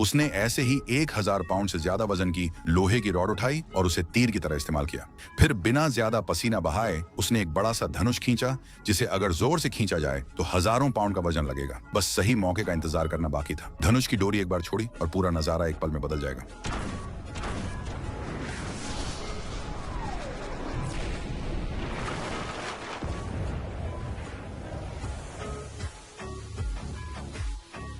उसने ऐसे ही 1000 पाउंड से ज्यादा वजन की लोहे की रॉड उठाई और उसे तीर की तरह इस्तेमाल किया। फिर बिना ज्यादा पसीना बहाए उसने एक बड़ा सा धनुष खींचा, जिसे अगर जोर से खींचा जाए तो हजारों पाउंड का वजन लगेगा। बस सही मौके का इंतजार करना बाकी था। धनुष की डोरी एक बार छोड़ी और पूरा नजारा एक पल में बदल जाएगा।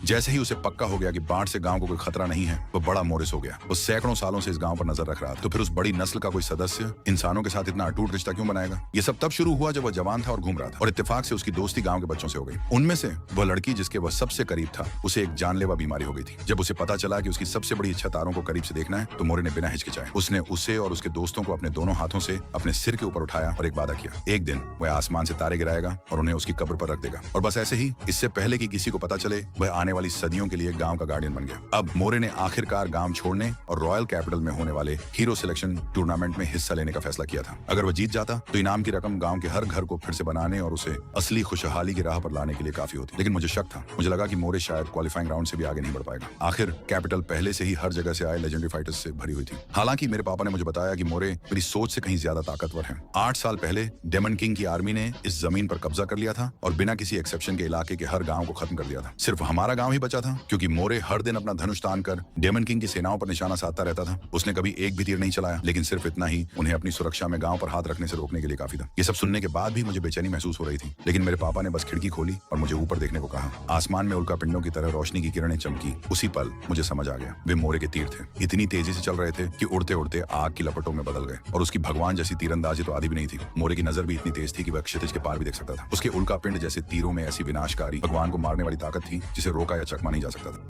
जैसे ही उसे पक्का हो गया कि बाढ़ से गांव को कोई खतरा नहीं है, वो बड़ा मोरिस हो गया। वो सैकड़ों सालों से इस गांव पर नजर रख रहा था। तो फिर उस बड़ी नस्ल का कोई सदस्य इंसानों के साथ इतना अटूट रिश्ता क्यों बनाएगा? ये सब तब शुरू हुआ जब वह जवान था और घूम रहा था, और इत्तेफाक से उसकी दोस्ती गांव के बच्चों से हो गई। उनमें से वह लड़की जिसके वह सबसे करीब था, उसे एक जानलेवा बीमारी हो गई थी। जब उसे पता चला कि उसकी सबसे बड़ी इच्छा तारों को करीब से देखना है, तो मोरे ने बिना हिचकिचाए उसने उसे और उसके दोस्तों को अपने दोनों हाथों से अपने सिर के ऊपर उठाया और एक वादा किया, एक दिन वह आसमान से तारे गिराएगा और उन्हें उसकी कब्र पर रख देगा। और बस ऐसे ही, इससे पहले कि किसी को पता चले, वह आने वाली सदियों के लिए गांव का गार्डियन बन गया। अब मोरे ने आखिरकार गांव छोड़ने और रॉयल कैपिटल में होने वाले हीरो सिलेक्शन टूर्नामेंट में हिस्सा लेने का फैसला किया था। अगर वह जीत जाता तो इनाम की रकम गांव के हर घर को फिर से बनाने और उसे असली खुशहाली की राह पर लाने के लिए काफी होती। लेकिन मुझे शक था, मुझे लगा कि मोरे शायद क्वालिफाइंग राउंड से भी आगे नहीं बढ़ पाएगा। आखिर कैपिटल पहले से ही हर जगह से आए लेजेंडरी फाइटर्स से भरी हुई थी। हालांकि मेरे पापा ने मुझे बताया कि मोरे मेरी सोच से कहीं ज्यादा ताकतवर है। 8 साल पहले डेमन किंग की आर्मी ने इस जमीन पर कब्जा कर लिया था और बिना किसी एक्सेप्शन के इलाके के हर गांव को खत्म कर दिया था। सिर्फ हमारा गांव ही बचा था, क्योंकि मोरे हर दिन अपना धनुष तान कर डेमन किंग की सेनाओं पर निशाना साधता रहता था। उसने कभी एक भी तीर नहीं चलाया, लेकिन सिर्फ इतना ही उन्हें अपनी सुरक्षा में गांव पर हाथ रखने से रोकने के लिए काफी था। ये सब सुनने के बाद भी मुझे बेचैनी महसूस हो रही थी, लेकिन मेरे पापा ने बस खिड़की खोली और मुझे ऊपर देखने को कहा। आसमान में उल्का पिंडों की तरह रोशनी की किरणें चमकी। उसी पल मुझे समझ आ गया, वे मोरे के तीर थे। इतनी तेजी से चल रहे थे कि उड़ते उड़ते आग की लपटों में बदल गए, और उसकी भगवान जैसी तीरंदाजी तो आधी भी नहीं थी। मोरे की नजर भी इतनी तेज थी कि वह क्षितिज के पार भी देख सकता था। उसके उल्का पिंड जैसे तीरों में ऐसी विनाशकारी, भगवान को मारने वाली ताकत थी जिसे रोका या चकमा नहीं जा सकता था।